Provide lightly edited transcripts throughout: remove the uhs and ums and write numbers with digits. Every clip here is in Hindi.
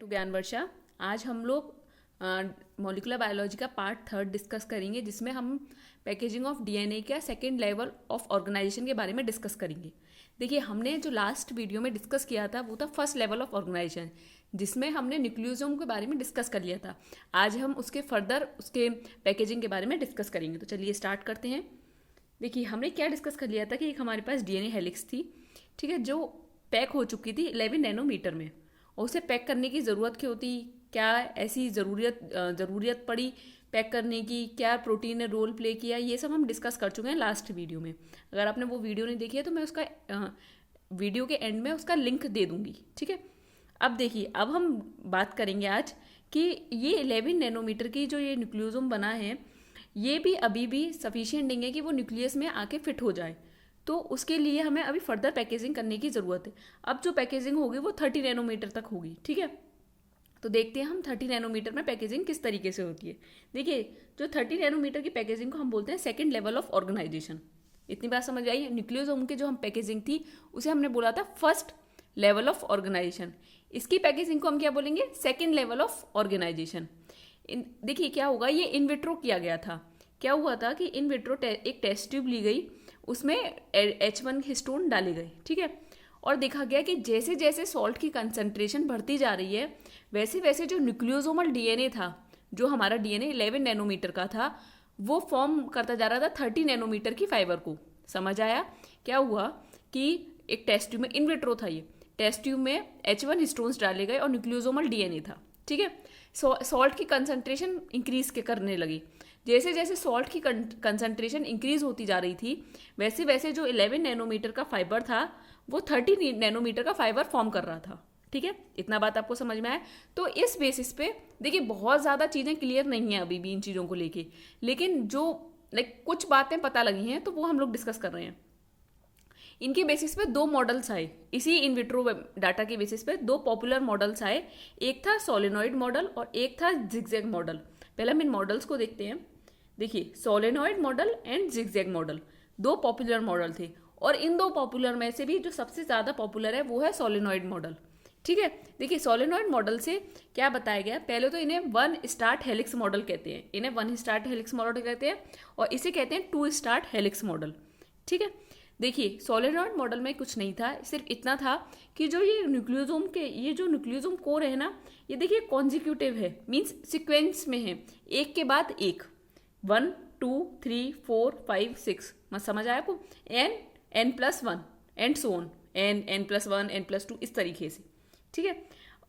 टू ज्ञान वर्षा। आज हम लोग मॉलिक्यूलर बायोलॉजी का पार्ट 3 डिस्कस करेंगे, जिसमें हम पैकेजिंग ऑफ डीएनए का सेकेंड लेवल ऑफ ऑर्गेनाइजेशन के बारे में डिस्कस करेंगे। देखिए, हमने जो लास्ट वीडियो में डिस्कस किया था वो था फर्स्ट लेवल ऑफ ऑर्गेनाइजेशन, जिसमें हमने न्यूक्लियोसोम के बारे में डिस्कस कर लिया था। आज हम उसके फर्दर उसके पैकेजिंग के बारे में डिस्कस करेंगे। तो चलिए स्टार्ट करते हैं। देखिए, हमने क्या डिस्कस कर लिया था कि एक हमारे पास डीएनए हेलिक्स थी, ठीक है, जो पैक हो चुकी थी 11 नैनोमीटर में। और उसे पैक करने की ज़रूरत क्यों थी, क्या ऐसी ज़रूरत पड़ी पैक करने की, क्या प्रोटीन ने रोल प्ले किया, ये सब हम डिस्कस कर चुके हैं लास्ट वीडियो में। अगर आपने वो वीडियो नहीं देखी है तो मैं उसका वीडियो के एंड में उसका लिंक दे दूंगी, ठीक है। अब देखिए, अब हम बात करेंगे आज कि ये 11 नैनोमीटर की जो ये न्यूक्लियोसोम बना है, ये भी अभी भी सफिशिएंट नहीं है कि वो न्यूक्लियस में आके फिट हो जाए। तो उसके लिए हमें अभी फर्दर पैकेजिंग करने की ज़रूरत है। अब जो पैकेजिंग होगी वो 30 नैनोमीटर तक होगी, ठीक है। तो देखते हैं हम 30 नैनोमीटर में पैकेजिंग किस तरीके से होती है। देखिए, जो 30 नैनोमीटर की पैकेजिंग को हम बोलते हैं सेकेंड लेवल ऑफ ऑर्गेनाइजेशन। इतनी बात समझ आई। न्यूक्लियोसोम की जो हम पैकेजिंग थी उसे हमने बोला था फर्स्ट लेवल ऑफ ऑर्गेनाइजेशन। इसकी पैकेजिंग को हम क्या बोलेंगे, सेकेंड लेवल ऑफ ऑर्गेनाइजेशन। देखिए क्या होगा, ये इन विट्रो किया गया था। क्या हुआ था कि इन विट्रो एक टेस्ट ट्यूब ली गई, उसमें H1 हिस्टोन डाले गए, ठीक है। और देखा गया कि जैसे जैसे सॉल्ट की कंसंट्रेशन बढ़ती जा रही है, वैसे वैसे जो न्यूक्लियोसोमल डीएनए था, जो हमारा डीएनए 11 नैनोमीटर का था, वो फॉर्म करता जा रहा था 30 नैनोमीटर की फाइबर को। समझ आया? क्या हुआ कि एक टेस्ट ट्यूब में, इन विट्रो था ये, टेस्ट ट्यूब में H1 हिस्टोन्स डाले गए और न्यूक्लियोसोमल डीएनए था, ठीक है। सॉल्ट की कंसंट्रेशन इंक्रीज करने लगी। जैसे जैसे सॉल्ट की कंसंट्रेशन इंक्रीज होती जा रही थी, वैसे वैसे जो 11 नैनोमीटर का फाइबर था वो 30 नैनोमीटर का फाइबर फॉर्म कर रहा था, ठीक है। इतना बात आपको समझ में आया? तो इस बेसिस पे देखिए, बहुत ज़्यादा चीज़ें क्लियर नहीं है अभी भी इन चीज़ों को लेके, लेकिन जो कुछ बातें पता लगी हैं तो वो हम लोग डिस्कस कर रहे हैं। इनके बेसिस पे दो मॉडल्स आए, इसी इन विट्रो डाटा के बेसिस पे दो पॉपुलर मॉडल्स आए। एक था सोलेनॉइड मॉडल और एक था जिगजैग मॉडल। पहले हम इन मॉडल्स को देखते हैं। देखिए, solenoid model and zigzag model दो पॉपुलर मॉडल थे, और इन दो पॉपुलर में से भी जो सबसे ज़्यादा पॉपुलर है वो है सोलेनॉइड मॉडल, ठीक है। देखिए, सोलेनॉइड मॉडल से क्या बताया गया, पहले तो इन्हें 1 स्टार्ट हेलिक्स मॉडल कहते हैं, इन्हें 1 स्टार्ट हेलिक्स मॉडल कहते हैं, और इसे कहते हैं 2 स्टार्ट हेलिक्स मॉडल, ठीक है। देखिए, सोलेनॉइड मॉडल में कुछ नहीं था, सिर्फ इतना था कि जो ये न्यूक्लियोसोम कोर है ना, ये देखिए कॉन्जिक्यूटिव है, मीन्स सिक्वेंस में है, एक के बाद एक, 1 2 3 4 5 6, मत समझ आया आपको, n+1 and so on, n+1 n+2 इस तरीके से, ठीक है।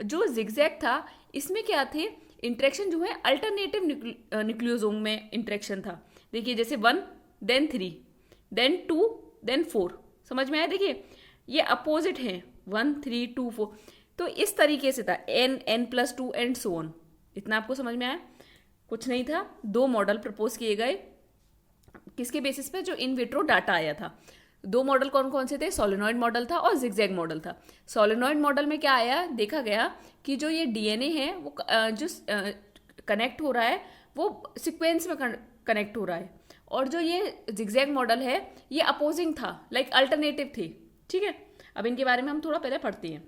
जो जिगजैग था, इसमें क्या थे, इंट्रैक्शन जो है अल्टरनेटिव न्यूक्लियोसोम में इंट्रैक्शन था। देखिए, जैसे 1 देन 3 देन 2 देन 4, समझ में आया? देखिए, ये अपोजिट है, 1 3 2 4, तो इस तरीके से था, n+2 एंड सो ऑन। इतना आपको समझ में आया? कुछ नहीं था। दो मॉडल प्रपोज किए गए, किसके बेसिस पे, जो इन विट्रो डाटा आया था। दो मॉडल कौन कौन से थे, सोलेनॉइड मॉडल था और जिगजैग मॉडल था। सोलेनॉइड मॉडल में क्या आया, देखा गया कि जो ये डीएनए है वो जो कनेक्ट हो रहा है वो सीक्वेंस में कनेक्ट हो रहा है, और जो ये जिगजैग मॉडल है ये अपोजिंग था, अल्टरनेटिव थे, ठीक है। अब इनके बारे में हम थोड़ा पहले पढ़ते हैं।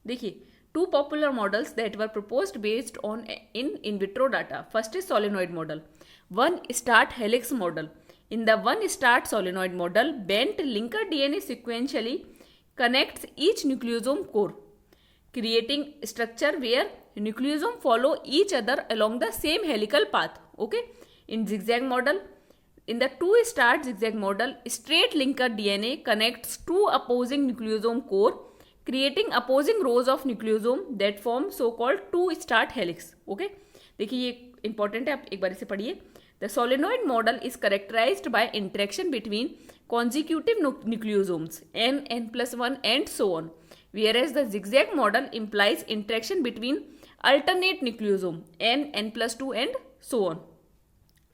देखिए, two popular models that were proposed based on in vitro data. First is solenoid model, 1 start helix model. In the 1 start solenoid model, bent linker DNA sequentially connects each nucleosome core, creating structure where nucleosome follow each other along the same helical path. Okay. In zigzag model, in the 2 start zigzag model, straight linker DNA connects two opposing nucleosome core, creating opposing rows of nucleosome that form so called 2 start helix. Okay. देखिए, ये इंपॉर्टेंट है, आप एक बार इसे पढ़िए। The solenoid model is characterized by interaction between consecutive nucleosomes n+1 and so on, whereas the zigzag model implies interaction between alternate nucleosome n+2 and so on.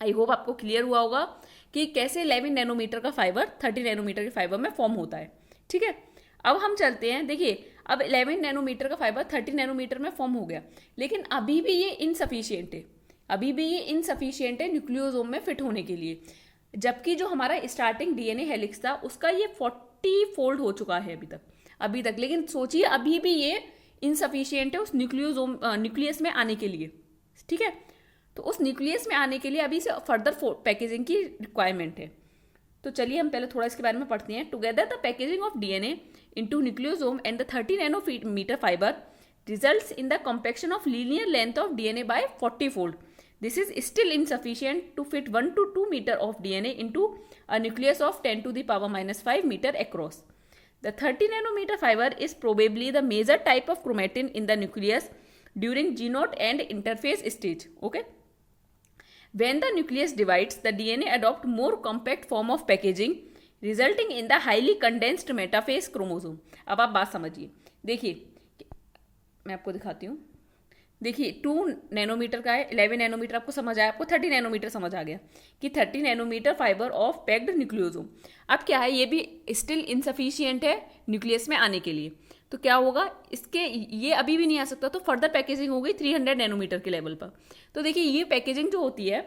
I hope आपको क्लियर हुआ होगा कि कैसे 11 नैनोमीटर का फाइबर 30 नैनोमीटर के फाइबर में फॉर्म होता है, ठीक है। अब हम चलते हैं। देखिए, अब 11 नैनोमीटर का फाइबर 30 नैनोमीटर में फॉर्म हो गया, लेकिन अभी भी ये इनसफिशियंट है, न्यूक्लियोसोम में फिट होने के लिए। जबकि जो हमारा स्टार्टिंग डीएनए हेलिक्स था उसका ये 40 फोल्ड हो चुका है अभी तक, लेकिन सोचिए अभी भी ये इनसफिशियंट है उस न्यूक्लियस में आने के लिए, ठीक है। तो उस न्यूक्लियस में आने के लिए अभी से फर्दर पैकेजिंग की रिक्वायरमेंट है। तो चलिए हम पहले थोड़ा इसके बारे में पढ़ते हैं। Together the packaging of DNA into nucleosome and the 30 nanometre fibre results in the compaction of linear length of DNA by 40-fold. This is still insufficient to fit 1 to 2 meter of DNA into a nucleus of 10 to the power minus 5 meter across. The 30 nanometer fiber is probably the major type of chromatin in the nucleus during G0 and interphase stage. Okay. When the nucleus divides, the DNA adopt more compact form of packaging, resulting in the highly condensed metaphase chromosome. अब आप बात समझिए, देखिए मैं आपको दिखाती हूँ। देखिए 2 नैनोमीटर का है, 11 नैनोमीटर आपको समझ आया, आपको 30 नैनोमीटर समझ आ गया कि 30 nanometre fibre of packed nucleosome. अब क्या है, ये भी स्टिल इनसफिशियंट है न्यूक्लियस में आने के लिए। तो क्या होगा, इसके ये अभी भी नहीं आ सकता, तो फर्दर पैकेजिंग हो गई 300 नैनोमीटर के लेवल पर। तो देखिए ये पैकेजिंग जो होती है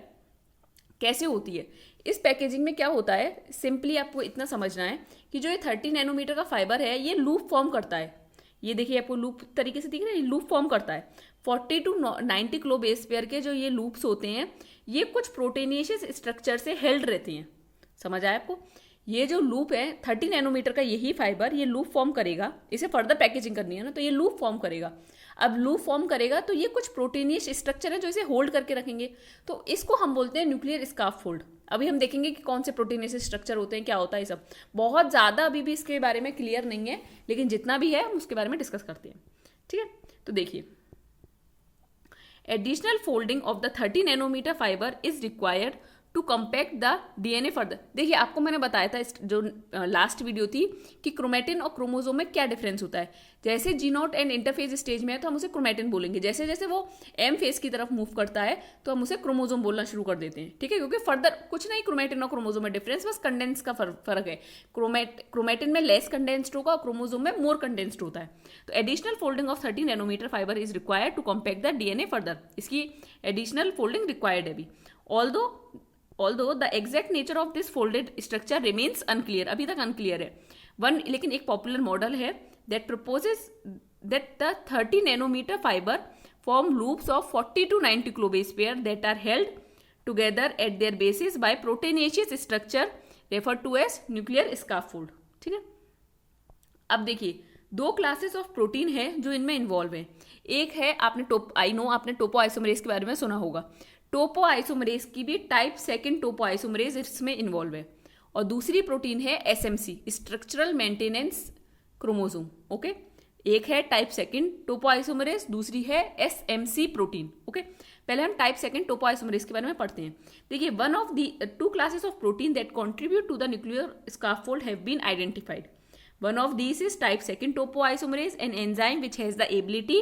कैसे होती है, इस पैकेजिंग में क्या होता है, सिंपली आपको इतना समझना है कि जो ये 30 नैनोमीटर का फाइबर है ये लूप फॉर्म करता है। ये देखिए आपको लूप तरीके से दिख रहा है, लूप फॉर्म करता है। 40 to 90 किलो बेस पेयर के जो ये लूप्स होते हैं ये कुछ प्रोटीनियस स्ट्रक्चर से हेल्ड रहते हैं। समझ आया आपको, ये जो लूप है 30 नैनोमीटर का यही फाइबर ये लूप फॉर्म करेगा, इसे फर्दर पैकेजिंग करनी है ना, तो ये लूप फॉर्म करेगा। अब लूप फॉर्म करेगा तो ये कुछ प्रोटीनियस स्ट्रक्चर है जो इसे होल्ड करके रखेंगे, तो इसको हम बोलते हैं न्यूक्लियर स्काफोल्ड। अभी हम देखेंगे कि कौन से प्रोटीनियस स्ट्रक्चर होते हैं, क्या होता है, ये सब बहुत ज़्यादा अभी भी इसके बारे में क्लियर नहीं है, लेकिन जितना भी है हम उसके बारे में डिस्कस करते हैं, ठीक है। तो देखिए additional folding of the 30 nanometre fibre is required to compact the DNA further. देखिए आपको मैंने बताया था जो लास्ट वीडियो थी कि क्रोमेटिन और क्रोमोसोम में क्या डिफरेंस होता है। जैसे G0 एंड इंटरफेज स्टेज में है तो हम उसे क्रोमेटिन बोलेंगे, जैसे जैसे वो एम फेज की तरफ मूव करता है तो हम उसे क्रोमोसोम बोलना शुरू कर देते हैं, ठीक है, क्योंकि फर्दर कुछ नहीं क्रोमेटिन और क्रोमोसोम में डिफरेंस बस कंडेंस का फर्क है। क्रोमेटिन में लेस कंडेंस्ड होगा और क्रोमोसोम में मोर कंडेंस्ड होता है। तो additional folding of 30 nanometre fibre is required to compact the DNA further. इसकी एडिशनल फोल्डिंग रिक्वायर्ड है अभी, although the exact nature of this folded structure remains unclear, अभी तक unclear है। लेकिन एक पॉपुलर मॉडल है that proposes that the 30 nanometer fiber form loops of 40 to 90 kilobase pair that are held together at their bases by proteinaceous structure referred to as nuclear scaffold, ठीक है। अब देखिए 2 क्लासेस ऑफ प्रोटीन है जो इनमें इन्वॉल्व है। एक है आपने टोपो आइसोमरेज के बारे में सुना होगा, टोपो आइसोमरेज की भी टाइप 2 टोपो आइसोमरेज इसमें इन्वॉल्व है। और दूसरी प्रोटीन है SMC, structural maintenance chromosome, okay. एक है टाइप 2 टोपो आइसोमरेज, दूसरी है SMC प्रोटीन, ओके। पहले हम टाइप 2 टोपो आइसोमरेज के बारे में पढ़ते हैं। देखिए 1 of the 2 classes of protein that contribute to the nuclear scaffold have been identified. One of these is type 2 topoisomerase, an enzyme which has the ability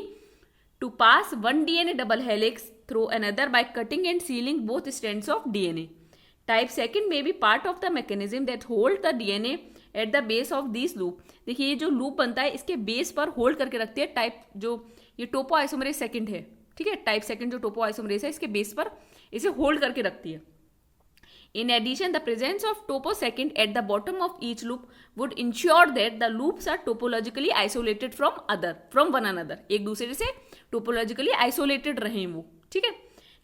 to pass one DNA double helix through another by cutting and sealing both strands of DNA. Type 2 may be part of the mechanism that hold the DNA at the base of these loop. देखिए ये जो लूप बनता है इसके बेस पर होल्ड करके रखती है टाइप जो ये टोपो आइसोमरेज 2 है, ठीक है। टाइप 2 जो टोपो आइसोमरेज है इसके बेस पर इसे होल्ड करके रखती है। In addition, the presence of topo 2 at the bottom of each loop would ensure that the loops are topologically isolated from one another. एक दूसरे से topologically isolated रहें वो, ठीक है।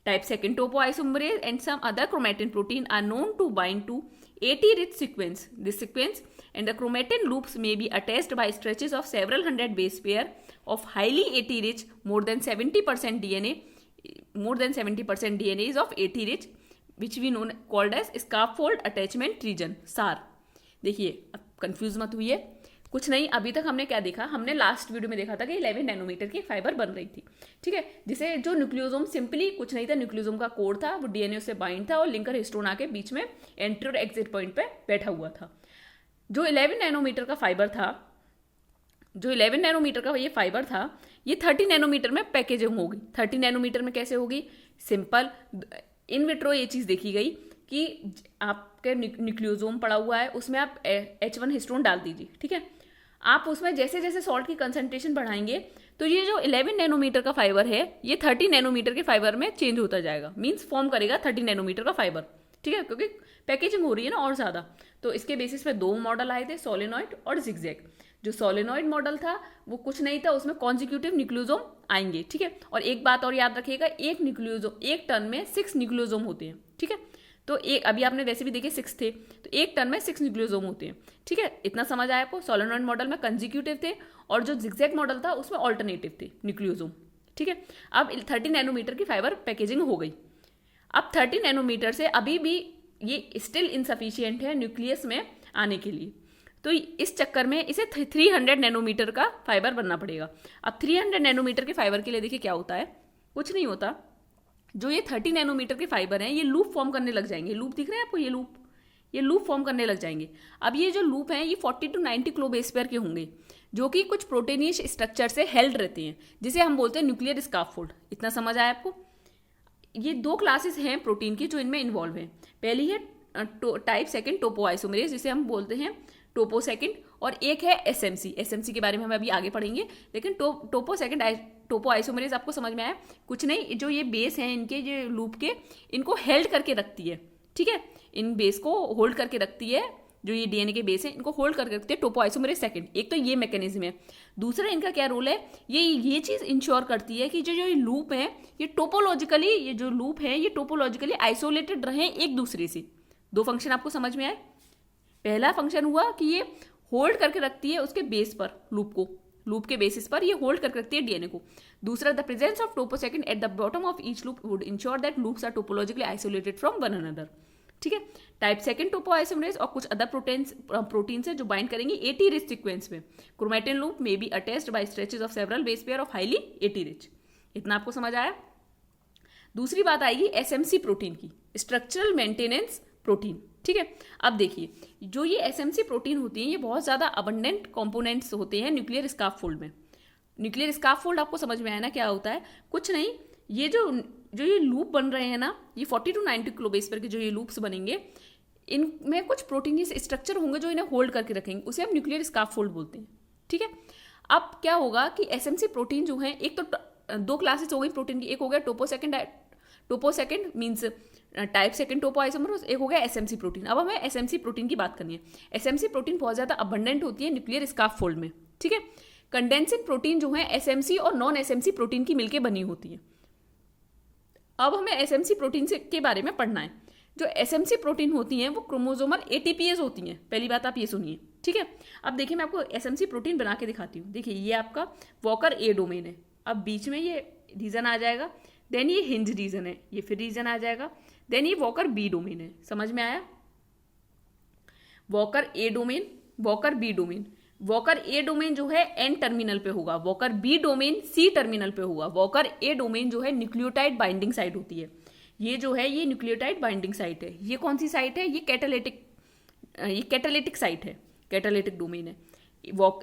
Type 2 topoisomerase and some other chromatin protein are known to bind to AT-rich sequence. This sequence and the chromatin loops may be attached by stretches of several hundred base pair of highly AT-rich, more than 70% DNA is of AT-rich, which we know called as scaffold attachment region, SAR. देखिए अब कंफ्यूज मत हुई है, कुछ नहीं। अभी तक हमने क्या देखा, हमने लास्ट वीडियो में देखा था कि 11 नैनोमीटर की फाइबर बन रही थी, ठीक है, जिसे जो न्यूक्लियोसोम सिंपली कुछ नहीं था, न्यूक्लियोसोम का कोड था, वो डीएनए से बाइंड था और लिंकर हिस्टोन आके बीच में एंट्री और एग्जिट पॉइंट पे बैठा हुआ था। जो 11 नैनोमीटर का फाइबर था, जो 11 नैनोमीटर का ये फाइबर था, ये 30 नैनोमीटर में पैकेजिंग होगी। 30 नैनोमीटर में कैसे होगी, सिंपल इन विट्रो ये चीज़ देखी गई कि आपके न्यूक्लियोसोम पड़ा हुआ है, उसमें आप H1 हिस्टोन डाल दीजिए, ठीक है। आप उसमें जैसे जैसे सॉल्ट की कंसंट्रेशन बढ़ाएंगे तो ये जो 11 नैनोमीटर का फाइबर है ये 30 नैनोमीटर के फाइबर में चेंज होता जाएगा, मीन्स फॉर्म करेगा 30 नैनोमीटर का फाइबर, ठीक है, क्योंकि पैकेजिंग हो रही है ना और ज़्यादा। तो इसके बेसिस पे 2 मॉडल आए थे, सोलेनॉइड और जिगजैग। जो सोलेनॉइड मॉडल था वो कुछ नहीं था, उसमें कॉन्जिक्यूटिव न्यूक्लियोसोम आएंगे, ठीक है। और एक बात और याद रखिएगा, एक न्यूक्लियोसोम, एक टर्न में 6 न्यूक्लियोसोम होते हैं, ठीक है। तो एक अभी आपने वैसे भी देखे 6 थे, तो एक टर्न में 6 न्यूक्लियोसोम होते हैं, ठीक है। इतना समझ आया आपको। सोलेनॉइड मॉडल में कंजिक्यूटिव थे और जो जिगजैग मॉडल था उसमें ऑल्टरनेटिव थे न्यूक्लियोसोम, ठीक है। अब 30 नैनोमीटर की फाइबर पैकेजिंग हो गई। अब 30 नैनोमीटर से अभी भी ये स्टिल इनसफिशियंट है न्यूक्लियस में आने के लिए, तो इस चक्कर में इसे 300 नैनोमीटर का फाइबर बनना पड़ेगा। अब 300 नैनोमीटर के फाइबर के लिए देखिए क्या होता है, कुछ नहीं होता। जो ये 30 नैनोमीटर के फाइबर हैं ये लूप फॉर्म करने लग जाएंगे। लूप दिख रहे हैं आपको, ये लूप फॉर्म करने लग जाएंगे। अब ये जो लूप हैं ये 40 to 90 किलोबेस पेयर के होंगे, जो कि कुछ प्रोटीनियस स्ट्रक्चर से हेल्ड रहते हैं, जिसे हम बोलते हैं न्यूक्लियर स्कार्फोल्ड। इतना समझ आया आपको। ये 2 क्लासेस हैं प्रोटीन की जो इनमें इन्वॉल्व हैं। पहली है टाइप सेकंड टोपोआइसोमरेज, जिसे हम बोलते हैं टोपोसेकंड, और एक है एसएमसी के बारे में हम अभी आगे पढ़ेंगे। लेकिन टोपोआइसोमरेज आपको समझ में आया, कुछ नहीं, जो ये बेस हैं इनके, ये लूप के, इनको हेल्ड करके रखती है, ठीक है। इन बेस को होल्ड करके रखती है, जो ये डीएनए के बेस है इनको होल्ड करके रखते हैं टोपोआइसोमरेज सेकंड। एक तो ये मैकेनिज्म है। दूसरा इनका क्या रोल है, ये चीज इंश्योर करती है कि जो ये लूप है ये टोपोलॉजिकली, ये जो लूप है ये टोपोलॉजिकली आइसोलेटेड रहे एक दूसरे से। 2 फंक्शन आपको समझ में आए। पहला फंक्शन हुआ कि ये होल्ड करके रखती है उसके बेस पर, लूप के बेसिस पर ये होल्ड करके रखती है डीएनए को। दूसरा, the presence of topo second at the bottom of each loop would ensure that loops are topologically isolated from one another, ठीक है। टाइप सेकंड टोपोआइसोमरेज और कुछ अदर प्रोटीन्स है जो बाइंड करेंगे एटी रिच सीक्वेंस में। Chromatin loop may be attached bye stretches of several base pair of highly eighty rich. इतना आपको समझ आया। दूसरी बात आएगी एसएमसी प्रोटीन की, स्ट्रक्चरल मेंटेनेंस प्रोटीन, ठीक है। अब देखिए, जो ये एसएमसी प्रोटीन होती हैं ये बहुत ज़्यादा अबंडेंट कंपोनेंट्स होते हैं न्यूक्लियर स्कार्फोल्ड में। न्यूक्लियर स्कार्फोल्ड आपको समझ में आया ना क्या होता है, कुछ नहीं, ये जो ये लूप बन रहे हैं ना, ये 40 to 90 किलोबेस पर के जो ये लूप्स बनेंगे, इनमें कुछ प्रोटीनियस स्ट्रक्चर होंगे जो इन्हें होल्ड करके रखेंगे, उसे हम न्यूक्लियर स्कार्फोल्ड बोलते हैं, ठीक है। अब क्या होगा कि एसएमसी प्रोटीन जो है, एक तो 2 क्लासेस हो गई प्रोटीन की, एक हो गया टोपोसेकंड मीन्स टाइप सेकंड टोपोआइसोमरेज, एक हो गया एसएमसी प्रोटीन। अब हमें एसएमसी प्रोटीन की बात करनी है। एसएमसी प्रोटीन बहुत ज़्यादा अबंडेंट होती है न्यूक्लियर स्कार्फोल्ड में, ठीक है। कंडेंसिंग प्रोटीन जो है एसएमसी और नॉन एसएमसी प्रोटीन की मिलकर बनी होती है। अब हमें एसएमसी प्रोटीन के बारे में पढ़ना है। जो एसएमसी प्रोटीन होती हैं वो क्रोमोसोमल एटीपीएस होती हैं। पहली बात आप ये सुनिए, ठीक है। अब देखिए मैं आपको एसएमसी प्रोटीन बना के दिखाती हूँ। देखिए ये आपका वॉकर ए डोमेन है, अब बीच में ये रीजन आ जाएगा, देन ये हिंज रीजन है, ये फिर रीजन आ जाएगा, देन ये वॉकर बी डोमेन है। समझ में आया? Walker A domain, Walker B domain. Walker A domain जो है एन टर्मिनल पे होगा, Walker B domain C terminal पे होगा। वॉकर ए डोमेन जो है न्यूक्लियोटाइड बाइंडिंग साइट होती है, ये जो है ये न्यूक्लियोटाइड बाइंडिंग साइट है। ये कौन सी साइट है? ये कैटालिटिक साइट है, कैटालिटिक डोमेन है।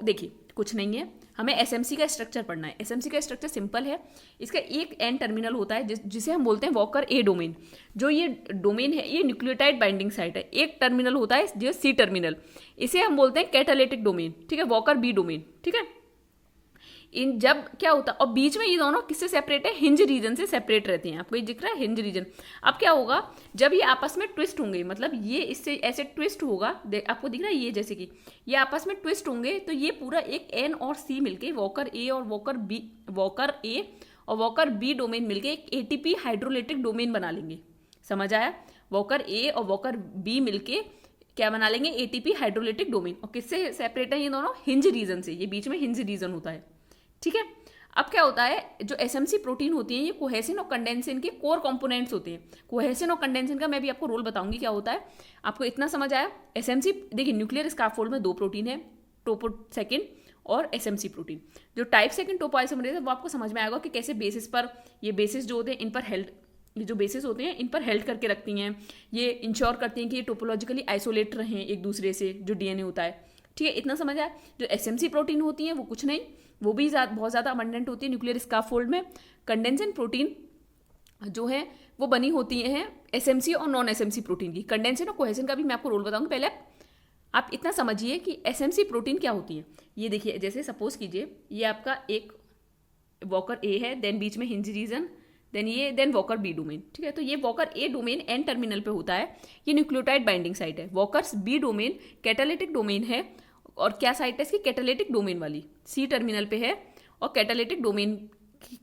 देखिए कुछ नहीं है, हमें एसएमसी का स्ट्रक्चर पढ़ना है। एसएमसी का स्ट्रक्चर सिंपल है, इसका एक एन टर्मिनल होता है जिसे हम बोलते हैं वॉकर ए डोमेन। जो ये डोमेन है ये न्यूक्लियोटाइड बाइंडिंग साइट है। एक टर्मिनल होता है जो सी टर्मिनल, इसे हम बोलते हैं कैटालिटिक डोमेन, ठीक है, वॉकर बी डोमेन, ठीक है। इन जब क्या होता है, और बीच में ये दोनों किससे सेपरेट है? हिंज रीजन से सेपरेट रहते हैं। आपको ये दिख रहा है हिंज रीजन। अब क्या होगा जब ये आपस में ट्विस्ट होंगे, मतलब ये इससे ऐसे ट्विस्ट होगा, आपको दिख रहा है ये जैसे कि ये आपस में ट्विस्ट होंगे, तो ये पूरा एक एन और सी मिलके वॉकर ए और वॉकर बी डोमेन मिलके एक एटीपी हाइड्रोलिटिक डोमेन बना लेंगे। समझ आया? वॉकर ए और वॉकर बी मिलके क्या बना लेंगे? ATP hydrolytic domain. और किससे सेपरेट है ये दोनों? हिंज रीजन से। ये बीच में हिंज रीजन होता है, ठीक है। अब क्या होता है, जो एसएमसी प्रोटीन होती हैं ये कोहेसिन और कंडेंसिन के कोर कंपोनेंट्स होते हैं। कोहेसिन और कंडेंसिन का मैं भी आपको रोल बताऊंगी क्या होता है। आपको इतना समझ आया? एसएमसी देखिए न्यूक्लियर स्कार्फोल्ड में 2 प्रोटीन है, टोपोसेकंड और एसएमसी प्रोटीन। जो टाइप सेकंड टोपोआइसोमरेज है वो आपको समझ में आएगा कि कैसे बेसिस पर, ये बेसिस जो होते हैं इन पर हेल्ड, ये जो बेसिस होते हैं इन पर हेल्ड करके रखती हैं। ये इंश्योर करती हैं कि ये टोपोलॉजिकली आइसोलेट रहें एक दूसरे से, जो डीएनए होता है, ठीक है। इतना समझ आया? जो एसएमसी प्रोटीन होती हैं वो कुछ नहीं, वो भी बहुत ज़्यादा अबंडेंट होती है न्यूक्लियर स्कार्फोल्ड में। कंडेंसिन प्रोटीन जो है वो बनी होती हैं एसएमसी और नॉन एसएमसी प्रोटीन की। कंडेंसिन और कोहेसिन का भी मैं आपको रोल बताऊंगी। पहले आप इतना समझिए कि एसएमसी प्रोटीन क्या होती है। ये देखिए, जैसे सपोज कीजिए ये आपका एक वॉकर ए है, देन बीच में hinge region, then Walker B domain, ठीक है। तो ये Walker A domain N terminal पे होता है, ये न्यूक्लियोटाइड बाइंडिंग साइट है। Walker B domain catalytic domain है, और क्या साइट है इसकी, कैटालिटिक डोमेन वाली, सी टर्मिनल पे है और कैटालिटिक डोमेन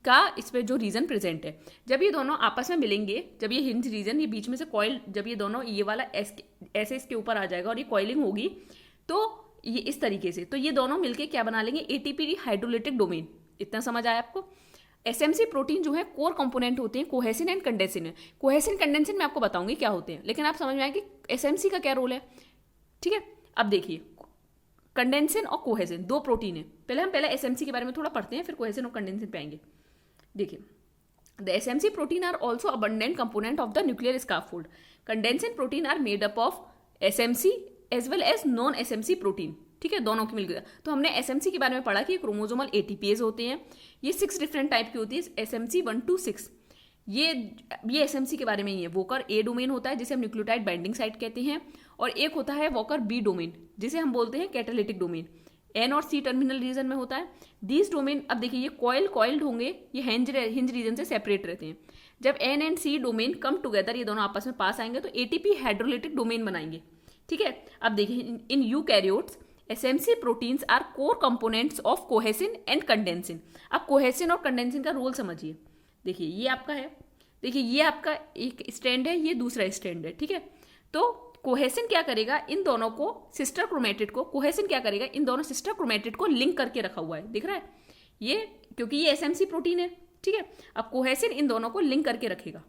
का इस पे जो रीजन प्रेजेंट है। जब ये दोनों आपस में मिलेंगे, जब ये हिंज रीजन, ये बीच में से कॉइल, जब ये दोनों, ये वाला ऐसे इसके ऊपर आ जाएगा और ये कॉइलिंग होगी, तो ये इस तरीके से, तो ये दोनों मिलके क्या बना लेंगे, एटीपी हाइड्रोलिटिक डोमेन। इतना समझ आया आपको। एसएमसी प्रोटीन जो है कोर कंपोनेंट होते हैं कोहेसिन एंड कंडेंसिन है। कोहेसिन कंडेंसिन मैं आपको बताऊंगी क्या होते हैं, लेकिन आप समझ में आए कि एसएमसी का क्या रोल है। ठीक है, अब देखिए कंडेंसिन और कोहेसिन दो प्रोटीन है। पहले एसएमसी के बारे में थोड़ा पढ़ते हैं, फिर कोहेसिन और कंडेंसिन पे आएंगे। देखिए, the SMC protein are also abundant component of the nuclear scaffold. Condensin protein are made up of SMC as well as non SMC protein. ठीक है, दोनों की मिलकर। तो हमने एसएमसी के बारे में पढ़ा कि क्रोमोजोमल एटीपीएज होते हैं, ये 6 डिफरेंट टाइप की होती है, एसएमसी 1 to 6। ये एसएमसी के बारे में ही है। वोकर ए डोमेन होता है जिसे हम न्यूक्लियोटाइड बाइंडिंग साइट कहते हैं, और एक होता है वोकर बी डोमेन जिसे हम बोलते हैं कैटालिटिक डोमेन। एन और सी टर्मिनल रीजन में होता है दिस डोमेन। अब देखिए, ये कॉइल्ड होंगे, ये हिंज रीजन से सेपरेट रहते हैं। जब N and C domain come together, ये दोनों आपस में पास आएंगे तो एटीपी हाइड्रोलिटिक डोमेन बनाएंगे। ठीक है, अब देखिए in eukaryotes SMC proteins are core components of cohesin and condensin. अब कोहेसिन और कंडेंसिन का रोल समझिए। देखिए ये आपका है, देखिए ये आपका एक स्ट्रैंड है, ये दूसरा स्ट्रैंड है। ठीक है, तो कोहेसिन क्या करेगा, इन दोनों को सिस्टर क्रोमेटिड को, कोहेसिन क्या करेगा, इन दोनों सिस्टर क्रोमेटिड को लिंक करके रखा हुआ है, दिख रहा है ये, क्योंकि ये एसएमसी प्रोटीन है। ठीक है, अब कोहेसिन इन दोनों को लिंक करके रखेगा।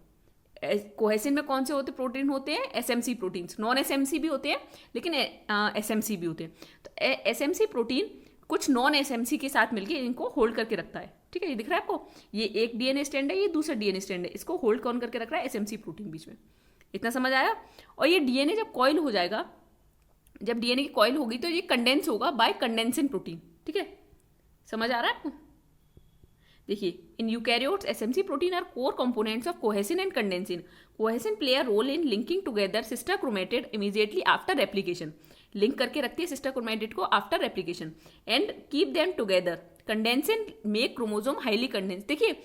कोहेसिन में कौन से होते प्रोटीन होते हैं, एसएमसी प्रोटीन्स। नॉन एसएमसी भी होते हैं लेकिन एसएमसी भी होते हैं। तो एसएमसी प्रोटीन कुछ नॉन एसएमसी के साथ मिलकर इनको होल्ड करके रखता है। ठीक है, ये दिख रहा है आपको, ये एक डीएनए स्ट्रैंड है, ये दूसरा डीएनए स्ट्रैंड है, इसको होल्ड कौन करके रख रहा है, एसएमसी प्रोटीन बीच में। इतना समझ आया। और ये डीएनए जब कॉइल हो जाएगा, जब डीएनए की कॉइल होगी तो ये कंडेंस होगा बाय कंडेंसिन प्रोटीन। ठीक है, समझ आ रहा है आपको। देखिए, in eukaryotes SMC protein are core components of cohesin and condensin. Cohesin play a role in linking together sister chromatid immediately after replication. Link करके रखती है सिस्टर क्रोमेटिड को after replication and keep them together. Condensin make chromosome highly condense. देखिए,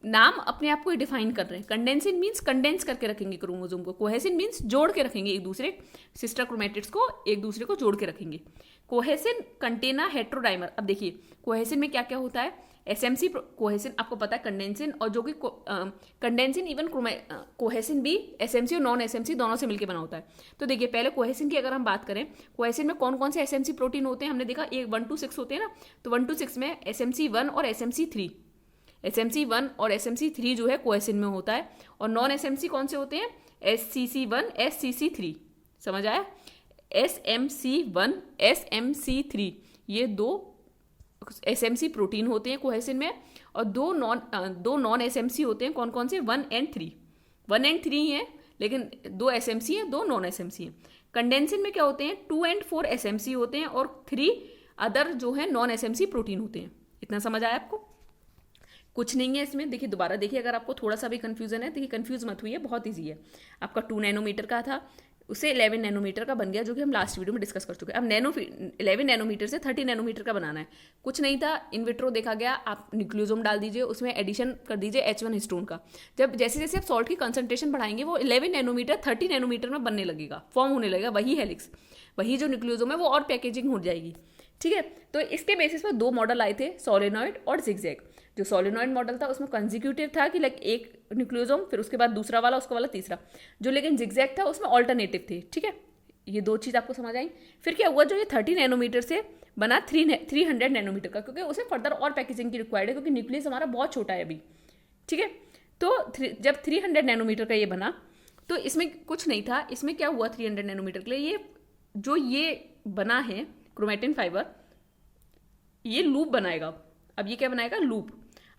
नाम अपने आप को डिफाइन कर रहे हैं। कंडेंसिन मीन्स कंडेंस करके रखेंगे क्रोमोसोम को, कोहेसिन मीन्स जोड़ के रखेंगे एक दूसरे, सिस्टर क्रोमेटिड्स को एक दूसरे को जोड़ के रखेंगे। कोहेसिन कंटेन अ हेट्रोडाइमर। अब देखिए कोहेसिन में क्या क्या होता है, एसएमसी कोहेसिन आपको पता है, कंडेंसिन और जो कि कंडेंसिन इवन कोहेसिन भी एसएमसी और नॉन एसएमसी दोनों से मिलकर बना होता है। तो देखिए पहले कोहेसिन की अगर हम बात करें, कोहेसिन में कौन कौन से एसएमसी प्रोटीन होते हैं, हमने देखा एक 1 to 6 होते हैं ना, तो 1 to 6 में एसएमसी 1 और एसएमसी 3, एसएमसी 1 और एसएमसी 3 जो है कोहेसिन में होता है। और नॉन एसएमसी कौन से होते हैं, एससीसी 1 एससीसी 3। समझ आया, एसएमसी 1 एसएमसी 3 ये दो एसएमसी प्रोटीन होते हैं कोहेसिन में, और दो नॉन एसएमसी होते हैं। कौन कौन से, 1 and 3। 1 and 3 ही है, लेकिन 2 एसएमसी हैं, 2 नॉन एसएमसी हैं। कंडेंसिन में क्या होते हैं, 2 and 4 एसएमसी होते हैं और 3 अदर जो है नॉन एसएमसी प्रोटीन होते हैं। इतना समझ आया आपको, कुछ नहीं है इसमें। देखिए दोबारा देखिए, अगर आपको थोड़ा सा भी कंफ्यूजन है, देखिए कंफ्यूज मत हुई है, बहुत ईजी है। आपका 2 नैनोमीटर का था, उससे 11 नैनोमीटर का बन गया, जो कि हम लास्ट वीडियो में डिस्कस कर चुके हैं। अब 11 नैनोमीटर से 30 नैनोमीटर का बनाना है। कुछ नहीं था, इनविट्रो देखा गया, आप न्यूक्लियोसोम डाल दीजिए, उसमें एडिशन कर दीजिए H1 हिस्टोन का। जब जैसे जैसे आप सॉल्ट की कंसंट्रेशन बढ़ाएंगे, वो 11 नैनोमीटर 30 नैनोमीटर में बनने लगेगा, फॉर्म होने लगेगा वही हेलिक्स, वही जो न्यूक्लियोसोम है वो और पैकेजिंग हो जाएगी। ठीक है, तो इसके बेसिस पर 2 मॉडल आए थे, सोलेनॉइड और जिगजैग। जो सोलेनॉइड मॉडल था उसमें कंजिक्यूटिव था कि लाइक एक न्यूक्लियोसोम, फिर उसके बाद दूसरा वाला, उसका वाला तीसरा। जो लेकिन जिगजैग था उसमें ऑल्टरनेटिव थे। ठीक है, ये 2 चीज़ आपको समझ आई। फिर क्या हुआ, जो ये 30 नैनोमीटर से बना 300 नैनोमीटर का, क्योंकि उसे फर्दर और पैकेजिंग की रिक्वायर्ड है, क्योंकि न्यूक्लियस हमारा बहुत छोटा है अभी। ठीक है, तो जब 300 नैनोमीटर का ये बना, तो इसमें कुछ नहीं था। इसमें क्या हुआ, 300 नैनोमीटर के लिए ये बना है क्रोमेटिन फाइबर, ये लूप बनाएगा। अब ये क्या बनाएगा, लूप।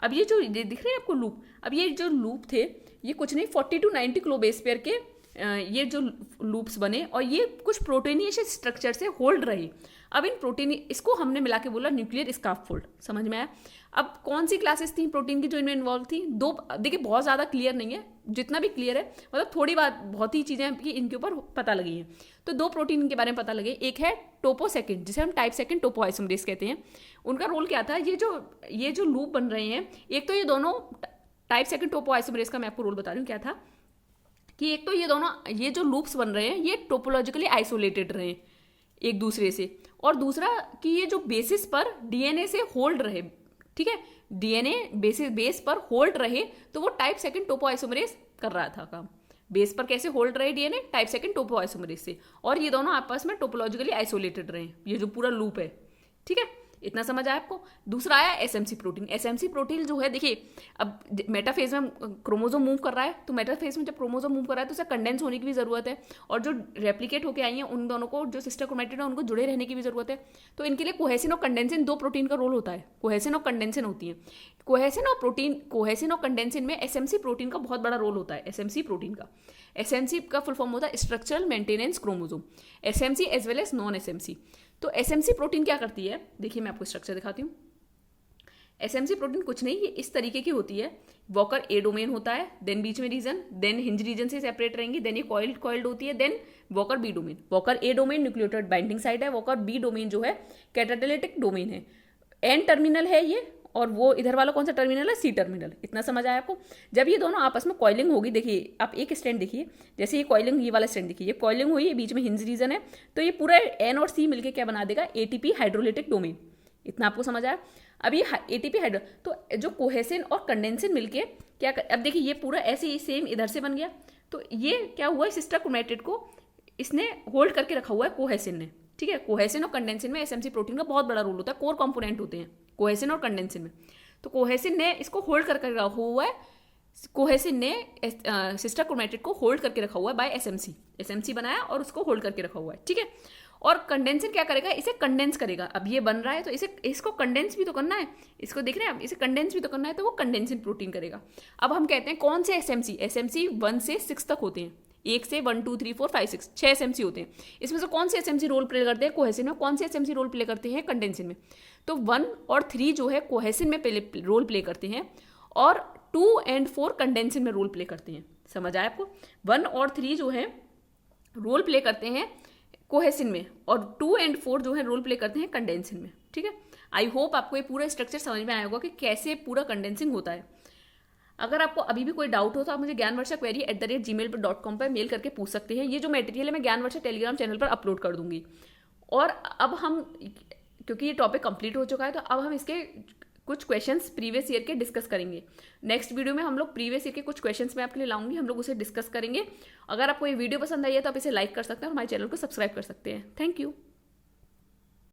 अब ये जो दिख रहे हैं आपको लूप, अब ये जो लूप थे ये कुछ नहीं 40 to 90 किलो बेस पेयर के ये जो लूप्स बने, और ये कुछ प्रोटीनियस स्ट्रक्चर से होल्ड रहे। अब इन प्रोटीन, इसको हमने मिला के बोला न्यूक्लियर स्कार्फोल्ड। समझ में आया। अब कौन सी क्लासेस थी प्रोटीन की जो इनमें इन्वॉल्व थी, 2। देखिए बहुत ज़्यादा क्लियर नहीं है, जितना भी क्लियर है मतलब थोड़ी बात, बहुत ही चीज़ें इनके ऊपर पता लगी हैं। तो 2 प्रोटीन के बारे में पता लगे। एक है टोपोसेकेंड, जिसे हम टाइप सेकेंड टोपोआइसोमरेज कहते हैं। उनका रोल क्या था, ये जो लूप बन रहे हैं, एक तो ये दोनों टाइप सेकेंड टोपोआइसोमरेज का मैं आपको रोल बता रही हूँ क्या था, कि एक तो ये जो लूप्स बन रहे हैं ये टोपोलॉजिकली आइसोलेटेड रहे एक दूसरे से, और दूसरा कि ये जो बेसिस पर डीएनए से होल्ड रहे, ठीक है, डीएनए बेस पर होल्ड रहे, तो वो टाइप सेकंड टोपोआइसोमरेज कर रहा था काम। बेस पर कैसे होल्ड रहे डीएनए? टाइप सेकंड टोपोआइसोमरेज से, और ये दोनों आपस में टोपोलॉजिकली आइसोलेटेड रहे, ये जो पूरा लूप है, ठीक है, इतना समझ आया आपको। दूसरा आया एसएमसी प्रोटीन। एसएमसी प्रोटीन जो है, देखिए अब मेटाफेज में क्रोमोजोम मूव कर रहा है, तो मेटाफेज में जब क्रोमोजोम मूव कर रहा है तो उसे कंडेंस होने की भी जरूरत है, और जो रेप्लिकेट होकर आई हैं उन दोनों को, जो सिस्टर क्रोमैटिड है, उनको जुड़े रहने की भी जरूरत है। तो इनके लिए कोहेसिन और कंडेंसिन, दो प्रोटीन का रोल होता है। कोहेसिन और कंडेंसिन होती है। कोहेसिन और कंडेंसिन में एसएमसी प्रोटीन का बहुत बड़ा रोल होता है। एसएमसी प्रोटीन का, एसएमसी का फुल फॉर्म होता है structural maintenance chromosome, SMC as well as non SMC. तो एसएमसी प्रोटीन क्या करती है, देखिए मैं आपको स्ट्रक्चर दिखाती हूँ। एसएमसी प्रोटीन कुछ नहीं, ये इस तरीके की होती है। वॉकर ए डोमेन होता है, देन बीच में रीजन, देन हिंज रीजन से सेपरेट रहेंगी, देन ये कॉइल्ड होती है, then Walker B domain. Walker A domain nucleotide binding site है, वॉकर बी डोमेन जो है कैटालिटिक डोमेन है। एन टर्मिनल है ये, और वो इधर वाला कौन सा टर्मिनल है? C terminal. इतना समझ आया आपको। जब ये दोनों आपस में कॉइलिंग होगी, देखिए आप एक स्टैंड देखिए, जैसे ये कॉइलिंग, ये वाला स्टैंड देखिए, ये कॉइलिंग हुई है, बीच में हिंज रीजन है, तो ये पूरा एन और सी मिलके क्या बना देगा? ATP hydrolytic domain. इतना आपको समझ आया। अब ये एटीपी हाइड्रो, तो जो कोहेसिन और कंडेंसिन मिलके क्या अब देखिए ये पूरा ऐसे ही सेम इधर से बन गया, तो ये क्या हुआ? सिस्टर क्रोमैटिड को इसने होल्ड करके रखा हुआ है कोहेसिन ने, ठीक है। कोहेसिन और कंडेंसिन में एसएमसी प्रोटीन का बहुत बड़ा रोल होता है, कोर कंपोनेंट होते हैं कोहेसिन और कंडेंसिन में। तो कोहेसिन ने इसको होल्ड करके रखा हुआ है, कोहेसिन ने सिस्टर क्रोमैटिड को होल्ड करके रखा हुआ है बाय एसएमसी। एसएमसी बनाया और उसको होल्ड करके रखा हुआ है, ठीक है। और कंडेंसिन क्या करेगा? इसे कंडेंस करेगा। अब ये बन रहा है तो इसको कंडेंस भी तो करना है, इसको देख रहे हैं आप, इसे कंडेंस भी तो करना है, तो वो कंडेंसिन प्रोटीन करेगा। अब हम कहते हैं कौन से एसएमसी? एसएमसी 1 से 6 तक होते हैं, 1 से 1 2 3 4 5 6 6 एसएमसी होते हैं। इसमें से कौन से एसएमसी रोल प्ले करते हैं कोहेसिन में, कौन से एसएमसी रोल प्ले करते हैं कंडेंसिन में? तो 1 और 3 जो है कोहेसिन में रोल प्ले करते हैं, और 2 और 4 कंडेंसिन में रोल प्ले करते हैं। समझ आया आपको? 1 और 3 जो है रोल प्ले करते हैं कोहेसिन में, और 2 और 4 जो है रोल प्ले करते हैं कंडेंसिन में, ठीक है। आई होप आपको ये पूरा स्ट्रक्चर समझ में आया होगा कि कैसे पूरा कंडेंसिंग होता है। अगर आपको अभी भी कोई डाउट हो तो आप मुझे ज्ञानवर्षा@gmail.com पर मेल करके पूछ सकते हैं। ये जो मटेरियल है मैं ज्ञानवर्षा टेलीग्राम चैनल पर अपलोड कर दूंगी। और अब हम, क्योंकि ये टॉपिक कंप्लीट हो चुका है, तो अब हम इसके कुछ क्वेश्चंस प्रीवियस ईयर के डिस्कस करेंगे। नेक्स्ट वीडियो में हम लोग प्रीवियस ईयर के कुछ क्वेश्चंस मैं आपके लिए लाऊंगी, हम लोग उसे डिस्कस करेंगे। अगर आपको ये वीडियो पसंद आई है तो आप इसे लाइक कर सकते हैं और हमारे चैनल को सब्सक्राइब कर सकते हैं। Thank you.